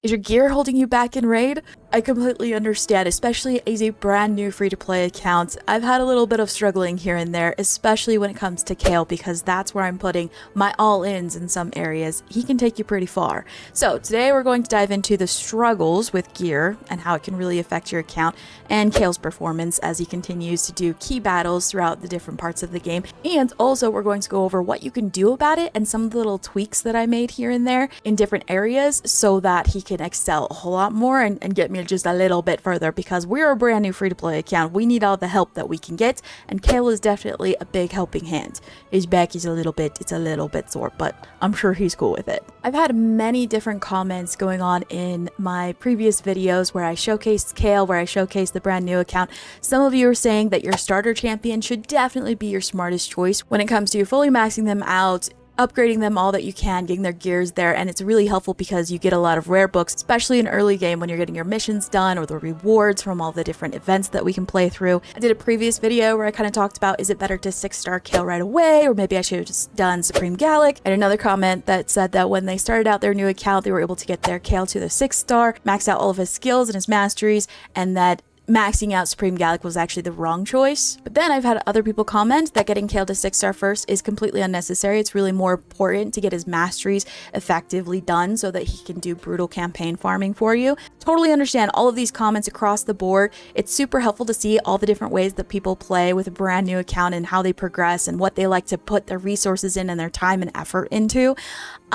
Is your gear holding you back in raid? I completely understand, especially as a brand new free-to-play account. I've had a little bit of struggling here and there, especially when it comes to Kael, because that's where I'm putting my all-ins in some areas. He can take you pretty far. So today we're going to dive into the struggles with gear and how it can really affect your account, and Kael's performance as he continues to do key battles throughout the different parts of the game. And also we're going to go over what you can do about it and some of the little tweaks that I made here and there in different areas so that he can excel a whole lot more and get me just a little bit further, because we're a brand new free-to-play account. We need all the help that we can get, and Kael is definitely a big helping hand. His back is a little bit sore, but I'm sure he's cool with it. I've had many different comments going on in my previous videos where I showcased Kael, where I showcased the brand new account. Some of you are saying that your starter champion should definitely be your smartest choice when it comes to fully maxing them out, upgrading them all that you can, getting their gears there, and it's really helpful because you get a lot of rare books, especially in early game when you're getting your missions done or the rewards from all the different events that we can play through. I did a previous video where I kind of talked about, is it better to 6-star Kael right away, or maybe I should have just done Supreme Galek. And another comment that said that when they started out their new account, they were able to get their Kael to the 6-star, max out all of his skills and his masteries, and that maxing out Supreme Galek was actually the wrong choice. But then I've had other people comment that getting Kael to 6-star first is completely unnecessary. It's really more important to get his masteries effectively done so that he can do brutal campaign farming for you. Totally understand all of these comments across the board. It's super helpful to see all the different ways that people play with a brand new account and how they progress and what they like to put their resources in and their time and effort into.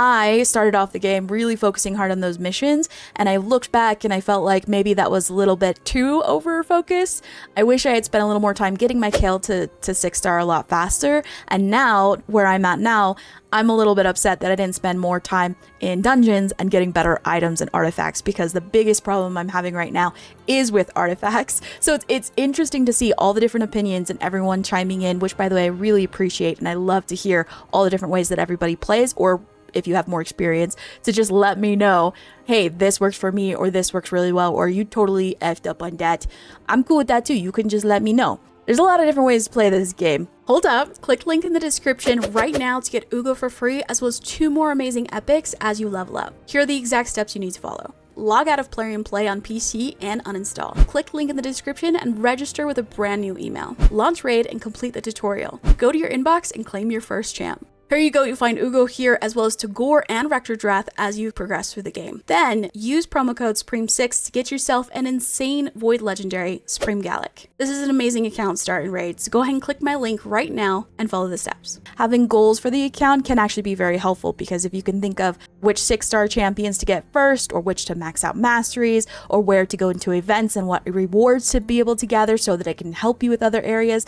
I started off the game really focusing hard on those missions, and I looked back and I felt like maybe that was a little bit too over focus. I wish I had spent a little more time getting my Kael to 6-star a lot faster, and now where I'm at now, I'm a little bit upset that I didn't spend more time in dungeons and getting better items and artifacts, because the biggest problem I'm having right now is with artifacts. So it's interesting to see all the different opinions and everyone chiming in, which by the way I really appreciate, and I love to hear all the different ways that everybody plays, or if you have more experience, to just let me know, hey, this works for me, or this works really well, or you totally effed up on that. I'm cool with that too. You can just let me know. There's a lot of different ways to play this game. Hold up, click link in the description right now to get Uugo for free, as well as 2 more amazing epics as you level up. Here are the exact steps you need to follow. Log out of Plarium Play on PC and uninstall. Click link in the description and register with a brand new email. Launch raid and complete the tutorial. Go to your inbox and claim your first champ. Here you go, you find Uugo here, as well as Tagoar and Rector Drath as you progress through the game. Then, use promo code SUPREME6 to get yourself an insane Void Legendary, Supreme Galek. This is an amazing account start in Raid, so go ahead and click my link right now and follow the steps. Having goals for the account can actually be very helpful, because if you can think of which 6-star champions to get first, or which to max out masteries, or where to go into events and what rewards to be able to gather so that it can help you with other areas.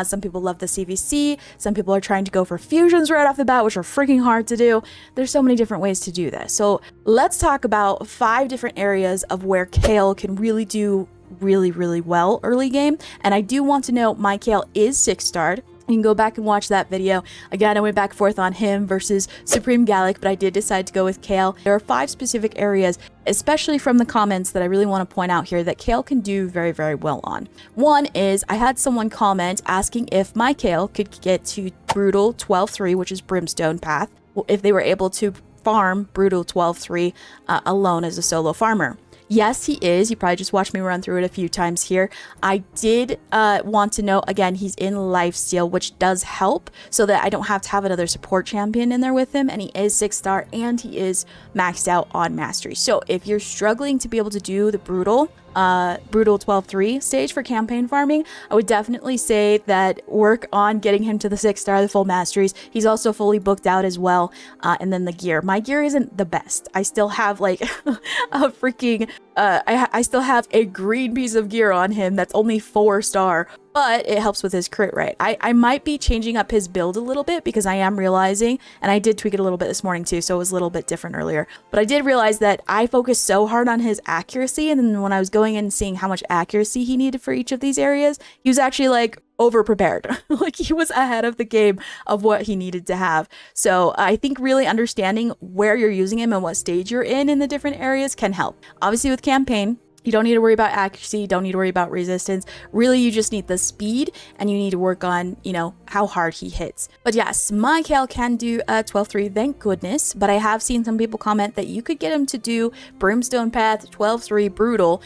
Some people love the CVC, some people are trying to go for fusions right off the bat, which are freaking hard to do. There's so many different ways to do this. So let's talk about 5 different areas of where Kael can really do really well early game. And I do want to note my Kael is 6-starred. You can go back and watch that video. Again, I went back and forth on him versus Supreme Galek, but I did decide to go with Kael. There are 5 specific areas, especially from the comments, that I really want to point out here that Kael can do very well on. One is, I had someone comment asking if my Kael could get to Brutal 12-3, which is Brimstone Path, if they were able to farm Brutal 12-3 alone as a solo farmer. Yes, he is. You probably just watched me run through it a few times here. I did want to know, again, he's in lifesteal, which does help so that I don't have to have another support champion in there with him. And he is 6-star and he is maxed out on mastery. So if you're struggling to be able to do the Brutal 12-3 stage for campaign farming, I would definitely say that work on getting him to the 6-star, the full masteries. He's also fully booked out as well. And then the gear. My gear isn't the best. I still have like a freaking, I still have a green piece of gear on him that's only 4-star. But it helps with his crit rate. I might be changing up his build a little bit, because I am realizing, and I did tweak it a little bit this morning too, so it was a little bit different earlier, but I did realize that I focused so hard on his accuracy, and then when I was going in and seeing how much accuracy he needed for each of these areas, he was actually like over prepared. Like he was ahead of the game of what he needed to have. So I think really understanding where you're using him and what stage you're in the different areas can help. Obviously with campaign, You don't need to worry about accuracy, you don't need to worry about resistance. Really, you just need the speed, and you need to work on, you know, how hard he hits. But yes, my Kael can do a 12-3, thank goodness, but I have seen some people comment that you could get him to do Brimstone Path, 12-3 Brutal,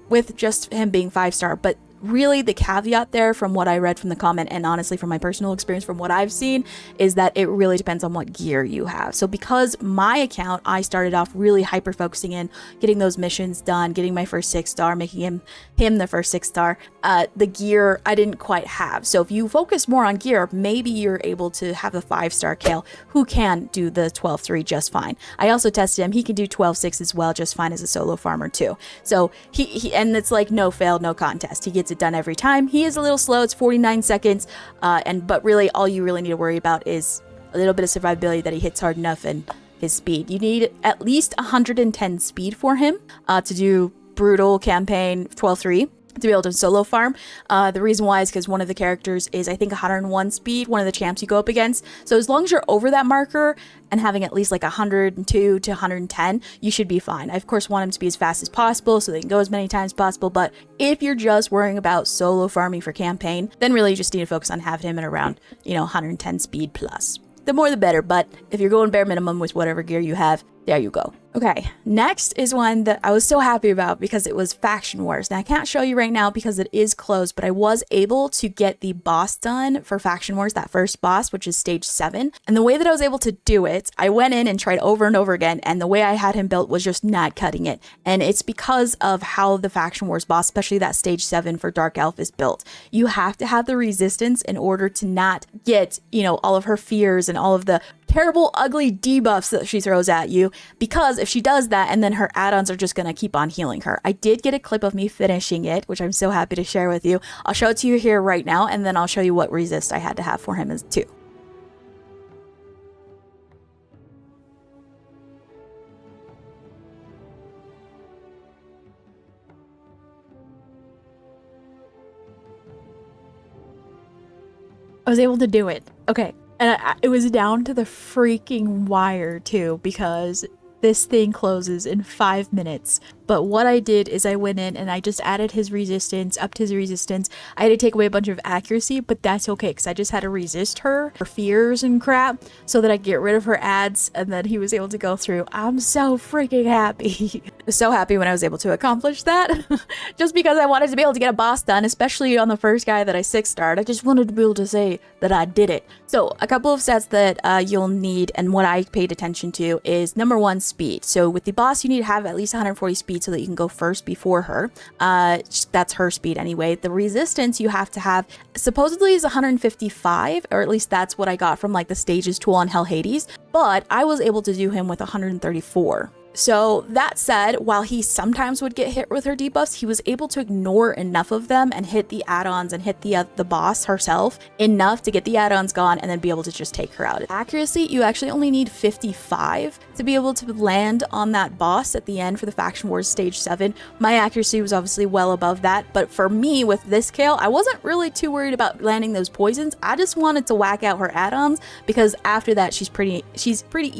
with just him being 5-star, but really the caveat there from what I read from the comment, and honestly from my personal experience from what I've seen, is that it really depends on what gear you have. So because my account, I started off really hyper focusing in getting those missions done, getting my first 6-star, making him the first 6-star. The gear I didn't quite have. So if you focus more on gear, maybe you're able to have a 5-star Kael who can do the 12-3 just fine. I also tested him, he can do 12-6 as well just fine as a solo farmer too. So he and it's like no fail, no contest. He gets it done every time. He is a little slow, it's 49 seconds, but really all you really need to worry about is a little bit of survivability, that he hits hard enough, and his speed. You need at least 110 speed for him to do Brutal Campaign 12-3. To be able to solo farm. The reason why is because one of the characters is, I think, 101 speed, one of the champs you go up against. So as long as you're over that marker and having at least like 102 to 110, you should be fine. I of course want him to be as fast as possible so they can go as many times as possible, but if you're just worrying about solo farming for campaign, then really you just need to focus on having him at around, you know, 110 speed plus. The more the better, but if you're going bare minimum with whatever gear you have, there you go. Okay, next is one that I was so happy about because it was Faction Wars. Now, I can't show you right now because it is closed, but I was able to get the boss done for Faction Wars, that first boss, which is stage 7. And the way that I was able to do it, I went in and tried over and over again, and the way I had him built was just not cutting it. And it's because of how the Faction Wars boss, especially that stage 7 for Dark Elf, is built. You have to have the resistance in order to not get, you know, all of her fears and all of the terrible, ugly debuffs that she throws at you, because if she does that, and then her add-ons are just going to keep on healing her. I did get a clip of me finishing it, which I'm so happy to share with you. I'll show it to you here right now, and then I'll show you what resist I had to have for him as too. I was able to do it. Okay. And it was down to the freaking wire too, because this thing closes in 5 minutes. But what I did is I went in and I just added his resistance, upped his resistance. I had to take away a bunch of accuracy, but that's okay because I just had to resist her fears and crap so that I get rid of her ads, and then he was able to go through. I'm so freaking happy. So happy when I was able to accomplish that. Just because I wanted to be able to get a boss done, especially on the first guy that I 6-starred. I just wanted to be able to say that I did it. So a couple of stats that you'll need, and what I paid attention to, is number 1, speed. So with the boss, you need to have at least 140 speed so that you can go first before her. That's her speed anyway. The resistance you have to have supposedly is 155, or at least that's what I got from like the stages tool on Hell Hades, but I was able to do him with 134. So that said, while he sometimes would get hit with her debuffs, he was able to ignore enough of them and hit the add-ons and hit the boss herself enough to get the add-ons gone and then be able to just take her out. Accuracy, you actually only need 55 to be able to land on that boss at the end for the Faction Wars stage 7. My accuracy was obviously well above that, but for me with this Kael, I wasn't really too worried about landing those poisons. I just wanted to whack out her add-ons because after that she's pretty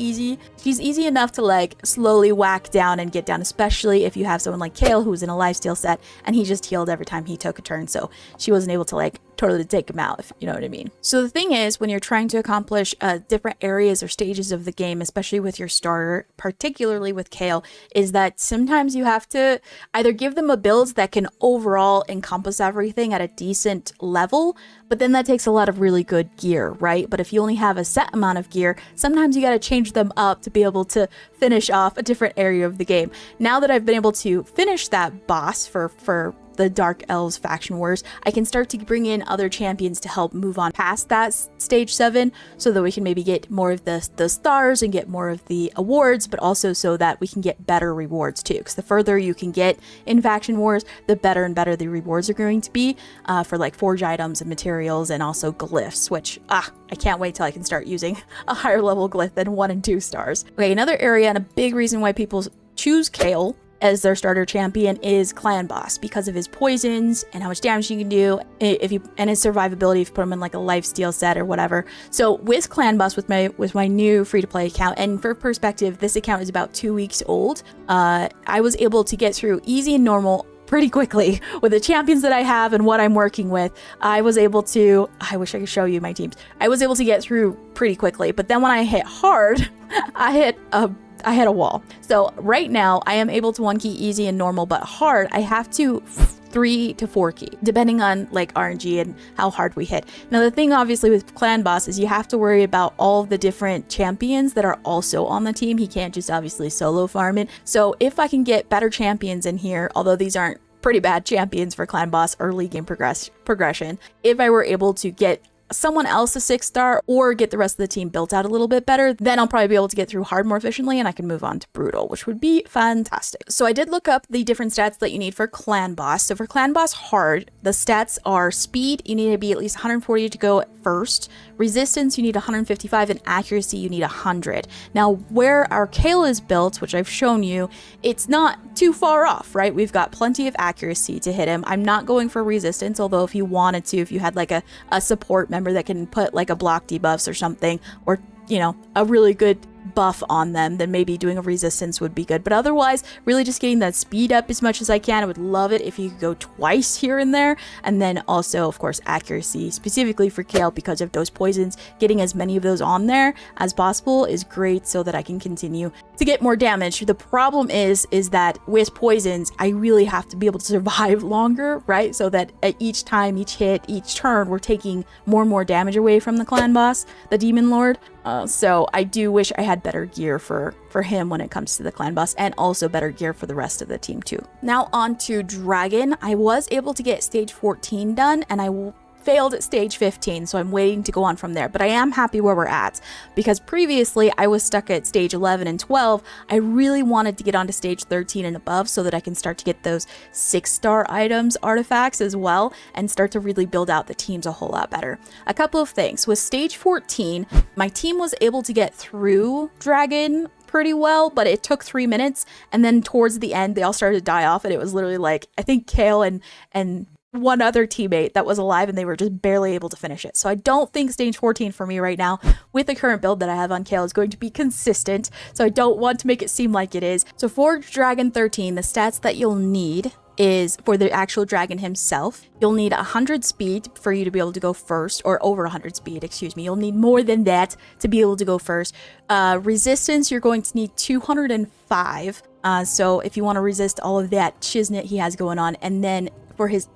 easy. She's easy enough to like slowly whack down and get down, especially if you have someone like Kael who's in a lifesteal set and he just healed every time he took a turn, so she wasn't able to like totally take him out, if you know what I mean. So the thing is, when you're trying to accomplish different areas or stages of the game, especially with your starter, particularly with Kael, is that sometimes you have to either give them a build that can overall encompass everything at a decent level, but then that takes a lot of really good gear, right? But if you only have a set amount of gear, sometimes you got to change them up to be able to finish off a different area of the game. Now that I've been able to finish that boss for the Dark Elves Faction Wars, I can start to bring in other champions to help move on past that stage 7 so that we can maybe get more of the stars and get more of the awards, but also so that we can get better rewards too, because the further you can get in Faction Wars, the better and better the rewards are going to be for like forge items and materials and also glyphs, which I can't wait till I can start using a higher level glyph than 1 and 2 stars. Okay, another area and a big reason why people choose Kael as their starter champion is Clan Boss because of his poisons and how much damage he can do and his survivability if you put him in like a lifesteal set or whatever. So with Clan Boss, with my new free-to-play account, and for perspective, this account is about 2 weeks old, I was able to get through easy and normal pretty quickly with the champions that I have and what I'm working with. I was able to, I wish I could show you my teams. I was able to get through pretty quickly, but then when I hit hard, I hit a wall. So right now I am able to 1 key easy and normal, but hard I have to 3 to 4 key, depending on like RNG and how hard we hit. Now the thing obviously with Clan Boss is you have to worry about all the different champions that are also on the team. He can't just obviously solo farm it. So if I can get better champions in here, although these aren't pretty bad champions for Clan Boss early game progression, if I were able to get someone else a 6-star or get the rest of the team built out a little bit better, then I'll probably be able to get through hard more efficiently and I can move on to brutal, which would be fantastic. So I did look up the different stats that you need for Clan Boss. So for Clan Boss hard, the stats are speed, you need to be at least 140 to go first. Resistance, you need 155, and accuracy, you need 100. Now, where our Kael is built, which I've shown you, it's not too far off, right? We've got plenty of accuracy to hit him. I'm not going for resistance, although if you wanted to, if you had like a support member that can put like a block debuffs or something, or, you know, a really good buff on them, then maybe doing a resistance would be good. But otherwise, really just getting that speed up as much as I can. I would love it if you could go twice here and there. And then also, of course, accuracy, specifically for Kael because of those poisons. Getting as many of those on there as possible is great so that I can continue to get more damage. The problem is that with poisons, I really have to be able to survive longer, right? So that at each time, each hit, each turn, we're taking more and more damage away from the Clan Boss, the Demon Lord. So I do wish I had better gear for him when it comes to the Clan Boss, and also better gear for the rest of the team too. Now on to Dragon. I was able to get stage 14 done, and I failed at stage 15, so I'm waiting to go on from there, but I am happy where we're at because previously I was stuck at stage 11 and 12. I really wanted to get onto stage 13 and above so that I can start to get those 6-star items artifacts as well and start to really build out the teams a whole lot better. A couple of things. With stage 14, my team was able to get through Dragon pretty well, but it took 3 minutes, and then towards the end they all started to die off, and it was literally like I think Kael and one other teammate that was alive, and they were just barely able to finish it. So I don't think stage 14 for me right now with the current build that I have on Kael is going to be consistent, so I don't want to make it seem like it is. So for Dragon 13, the stats that you'll need is for the actual dragon himself. You'll need 100 speed for you to be able to go first, or over 100 speed, excuse me. You'll need more than that to be able to go first. Resistance, you're going to need 205. So if you want to resist all of that shiznit he has going on, and then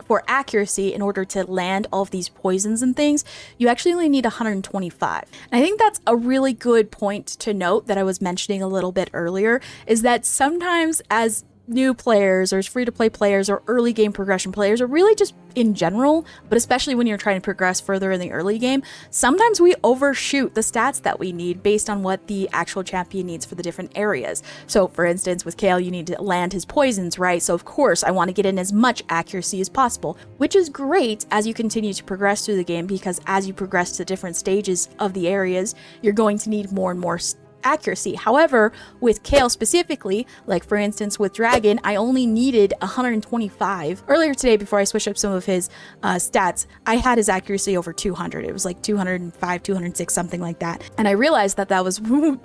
for accuracy, in order to land all of these poisons and things, you actually only need 125. And I think that's a really good point to note that I was mentioning a little bit earlier, is that sometimes as new players or as free-to-play players or early game progression players, or really just in general, but especially when you're trying to progress further in the early game, sometimes we overshoot the stats that we need based on what the actual champion needs for the different areas. So for instance, with Kael, you need to land his poisons, right? So of course I want to get in as much accuracy as possible, which is great as you continue to progress through the game, because as you progress to different stages of the areas, you're going to need more and more accuracy. However, with Kael specifically, like for instance with Dragon, I only needed 125. Earlier today, before I switched up some of his stats, I had his accuracy over 200. It was like 205, 206, something like that. And I realized that that was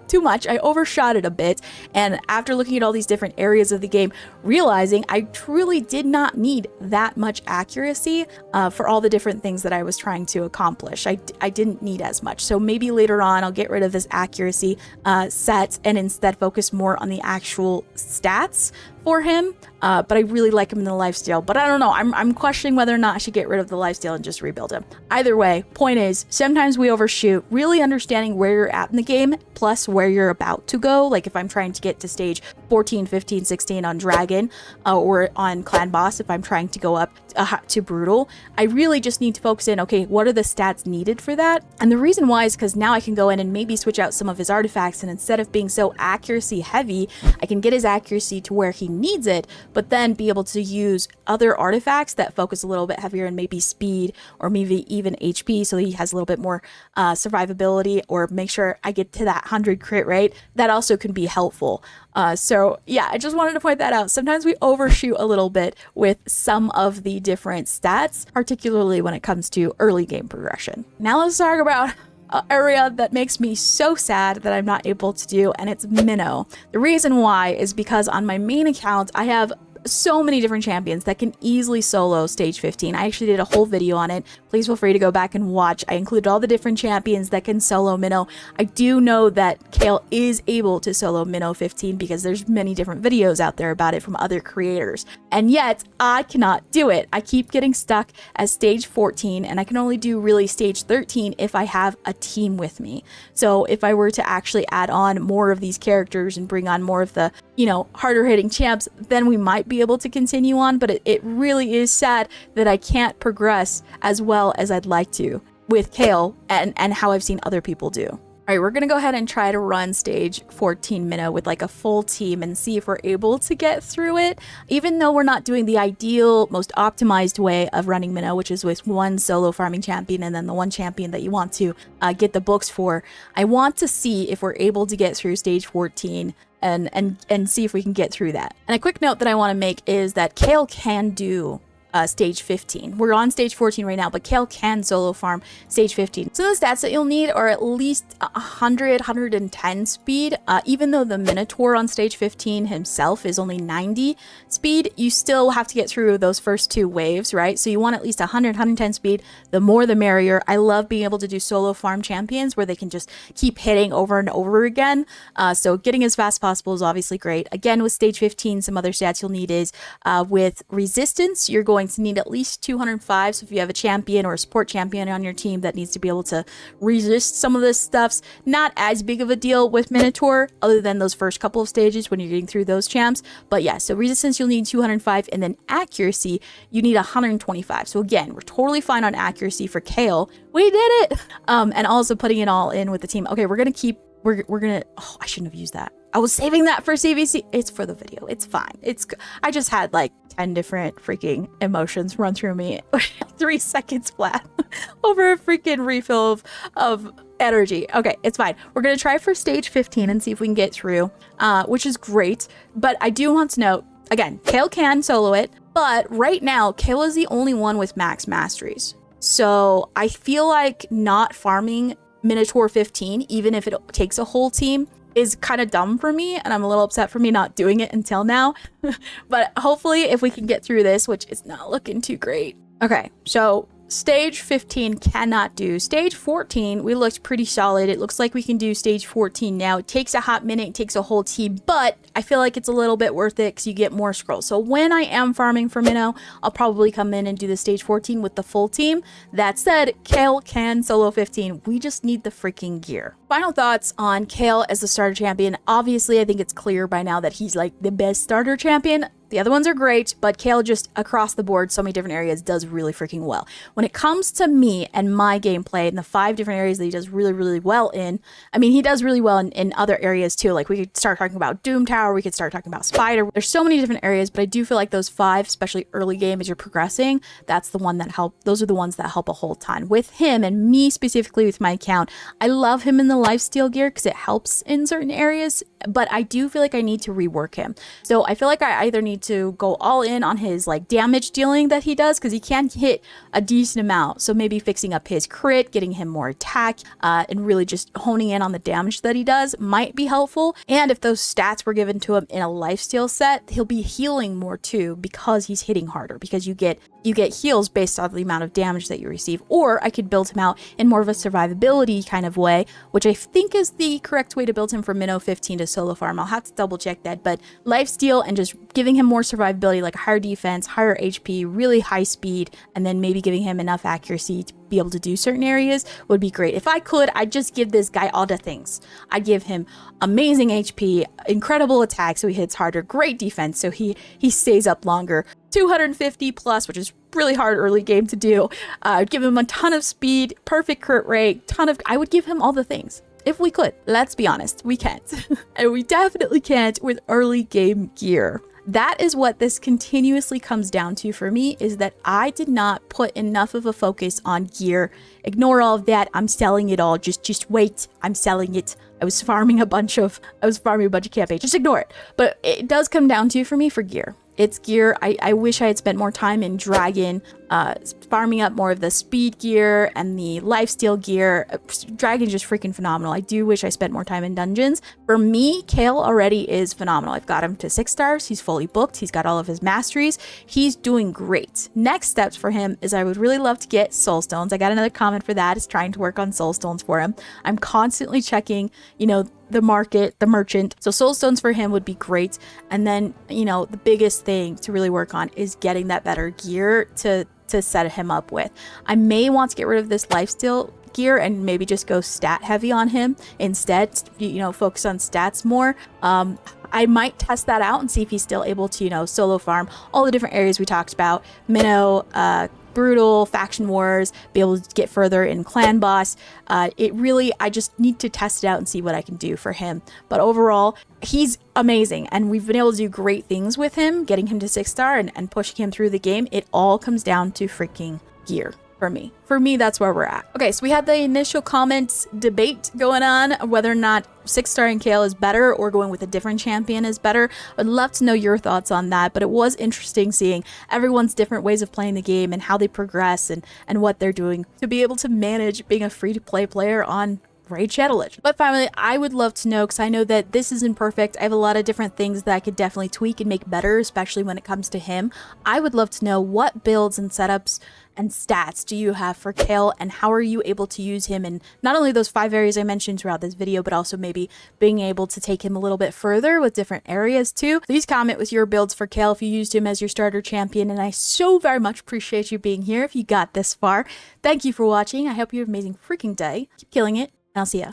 too much. I overshot it a bit. And after looking at all these different areas of the game, realizing I truly did not need that much accuracy for all the different things that I was trying to accomplish. I didn't need as much. So maybe later on, I'll get rid of this accuracy set and instead focus more on the actual stats for him. But I really like him in the lifesteal. But I don't know. I'm questioning whether or not I should get rid of the lifesteal and just rebuild him. Either way, point is, sometimes we overshoot. Really understanding where you're at in the game, plus where you're about to go. Like if I'm trying to get to stage 14, 15, 16 on Dragon, or on Clan Boss, if I'm trying to go up to Brutal, I really just need to focus in, okay, what are the stats needed for that? And the reason why is because now I can go in and maybe switch out some of his artifacts, and instead of being so accuracy heavy, I can get his accuracy to where he needs it, but then be able to use other artifacts that focus a little bit heavier and maybe speed or maybe even HP, so he has a little bit more survivability, or make sure I get to that 100 crit rate. That also can be helpful. So yeah, I just wanted to point that out. Sometimes we overshoot a little bit with some of the different stats, particularly when it comes to early game progression. Now let's talk about an area that makes me so sad that I'm not able to do, and it's Minnow. The reason why is because on my main account, I have so many different champions that can easily solo stage 15. I actually did a whole video on it. Please feel free to go back and watch. I included all the different champions that can solo Minnow. I do know that Kael is able to solo Minnow 15 because there's many different videos out there about it from other creators. And yet, I cannot do it. I keep getting stuck at stage 14, and I can only do really stage 13 if I have a team with me. So if I were to actually add on more of these characters and bring on more of the, harder hitting champs, then we might be able to continue on, but it really is sad that I can't progress as well as I'd like to with Kael and how I've seen other people do. All right, we're gonna go ahead and try to run stage 14 Minnow with like a full team and see if we're able to get through it. Even though we're not doing the ideal, most optimized way of running Minnow, which is with one solo farming champion and then the one champion that you want to get the books for, I want to see if we're able to get through stage 14 and see if we can get through that. And a quick note that I want to make is that Kael can do stage 15. We're on stage 14 right now, but Kael can solo farm stage 15. So the stats that you'll need are at least 110 speed. Even though the Minotaur on stage 15 himself is only 90 speed, you still have to get through those first two waves, right? So you want at least 110 speed. The more the merrier. I love being able to do solo farm champions where they can just keep hitting over and over again. So getting as fast as possible is obviously great. Again, with stage 15, some other stats you'll need is with resistance, you're going to need at least 205. So if you have a champion or a support champion on your team that needs to be able to resist some of this stuff's not as big of a deal with Minotaur, other than those first couple of stages when you're getting through those champs. But yeah, so resistance you'll need 205, and then accuracy you need 125. So again, we're totally fine on accuracy for Kael. We did it. And also putting it all in with the team. Okay, we're gonna oh, I shouldn't have used that. I was saving that for CVC. It's for the video. It's fine. I just had like 10 different freaking emotions run through me 3 seconds flat over a freaking refill of energy. Okay, it's fine. We're gonna try for stage 15 and see if we can get through, which is great. But I do want to note, again, Kael can solo it, but right now, Kael is the only one with max masteries. So I feel like not farming Minotaur 15, even if it takes a whole team, is kind of dumb for me, and I'm a little upset for me not doing it until now. But hopefully if we can get through this, which is not looking too great. Okay, so stage 15 cannot do. Stage 14, we looked pretty solid. It looks like we can do stage 14 now. It takes a hot minute, it takes a whole team, but I feel like it's a little bit worth it because you get more scrolls. So when I am farming for Minnow, I'll probably come in and do the stage 14 with the full team. That said, Kael can solo 15. We just need the freaking gear. Final thoughts on Kael as the starter champion. Obviously, I think it's clear by now that he's like the best starter champion. The other ones are great, but Kael just across the board, so many different areas, does really freaking well. When it comes to me and my gameplay and the 5 different areas that he does really, really well in, I mean, he does really well in other areas too. Like we could start talking about Doom Tower, we could start talking about Spider. There's so many different areas, but I do feel like those 5, especially early game as you're progressing, that's the one that help. Those are the ones that help a whole ton. With him and me specifically with my account, I love him in the lifesteal gear because it helps in certain areas, but I do feel like I need to rework him. So I feel like I either need to go all in on his like damage dealing that he does, because he can hit a decent amount. So maybe fixing up his crit, getting him more attack, and really just honing in on the damage that he does might be helpful. And if those stats were given to him in a lifesteal set, he'll be healing more too, because he's hitting harder, because you get heals based on the amount of damage that you receive. Or I could build him out in more of a survivability kind of way, which I think is the correct way to build him for Minnow 15 to solo farm. I'll have to double check that, but lifesteal and just giving him more survivability, like higher defense, higher HP, really high speed, and then maybe giving him enough accuracy to be able to do certain areas would be great. If I could, I'd just give this guy all the things. I'd give him amazing HP, incredible attack so he hits harder, great defense so he stays up longer, 250 plus, which is really hard early game to do. I'd give him a ton of speed, perfect crit rate, I would give him all the things. If we could. Let's be honest, we can't. And we definitely can't with early game gear. That is what this continuously comes down to for me, is that I did not put enough of a focus on gear. Ignore all of that. I'm selling it all. Just wait. I'm selling it. I was farming a bunch of campaigns. Just ignore it. But it does come down to, for me, for gear. It's gear. I wish I had spent more time in Dragon, farming up more of the speed gear and the lifesteal gear. Dragon's just freaking phenomenal. I do wish I spent more time in dungeons. For me, Kael already is phenomenal. I've got him to 6 stars. He's fully booked. He's got all of his masteries. He's doing great. Next steps for him is I would really love to get soul stones. I got another comment for that. Is trying to work on soul stones for him. I'm constantly checking, the market, the merchant. So soul stones for him would be great. And then, the biggest thing to really work on is getting that better gear to set him up with. I may want to get rid of this lifesteal gear and maybe just go stat heavy on him instead, focus on stats more. I might test that out and see if he's still able to, solo farm all the different areas we talked about. Minnow, brutal, faction wars, be able to get further in clan boss. I just need to test it out and see what I can do for him. But overall, he's amazing, and we've been able to do great things with him, getting him to 6 star and pushing him through the game. It all comes down to freaking gear. For me, that's where we're at. Okay, so we had the initial comments debate going on, whether or not 6-starring Kael is better or going with a different champion is better. I'd love to know your thoughts on that, but it was interesting seeing everyone's different ways of playing the game and how they progress and what they're doing to be able to manage being a free-to-play player on Raid Shadow Legends. But finally, I would love to know, because I know that this isn't perfect. I have a lot of different things that I could definitely tweak and make better, especially when it comes to him. I would love to know what builds and setups and stats do you have for Kael, and how are you able to use him in not only those 5 areas I mentioned throughout this video, but also maybe being able to take him a little bit further with different areas too. Please comment with your builds for Kael if you used him as your starter champion, and I so very much appreciate you being here if you got this far. Thank you for watching. I hope you have an amazing freaking day. Keep killing it, and I'll see ya.